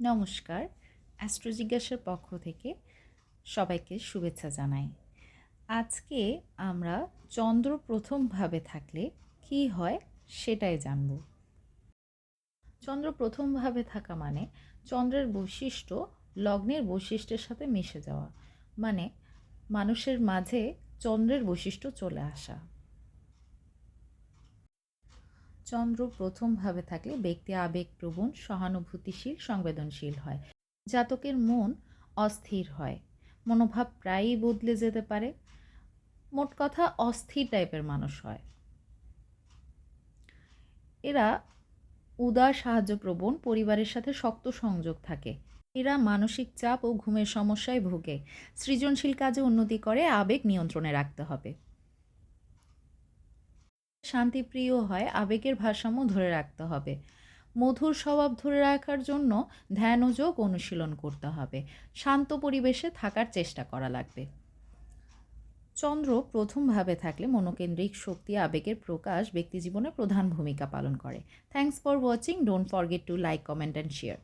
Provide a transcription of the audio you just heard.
নমস্কার, অ্যাস্ট্রো জিজ্ঞাসার পক্ষ থেকে সবাইকে শুভেচ্ছা জানাই। আজকে আমরা চন্দ্র প্রথমভাবে থাকলে কি হয় সেটাই জানব। চন্দ্র প্রথমভাবে থাকা মানে চন্দ্রের বৈশিষ্ট্য লগ্নের বৈশিষ্ট্যের সাথে মিশে যাওয়া, মানে মানুষের মাঝে চন্দ্রের বৈশিষ্ট্য চলে আসা। চন্দ্র প্রথমভাবে থাকলে ব্যক্তি আবেগপ্রবণ, সহানুভূতিশীল, সংবেদনশীল হয়। জাতকের মন অস্থির হয়, মনোভাব প্রায়ই বদলে যেতে পারে। মোট কথা অস্থির টাইপের মানুষ হয়। এরা উদার, সাহায্যপ্রবণ, পরিবারের সাথে শক্ত সংযোগ থাকে। এরা মানসিক চাপ ও ঘুমের সমস্যায় ভোগে। সৃজনশীল কাজে উন্নতি করে, আবেগ নিয়ন্ত্রণে রাখতে হবে। শান্তিপ্রিয় হয়, আবেগের ভারসাম্য ধরে রাখতে হবে। মধুর স্বভাব ধরে রাখার জন্য ধ্যান ও যোগ অনুশীলন করতে হবে। শান্ত পরিবেশে থাকার চেষ্টা করা লাগবে। চন্দ্র প্রথমভাবে থাকলে মনোকেন্দ্রিক শক্তি, আবেগের প্রকাশ ব্যক্তিজীবনে প্রধান ভূমিকা পালন করে। Thanks for watching. Don't forget to like, comment and share.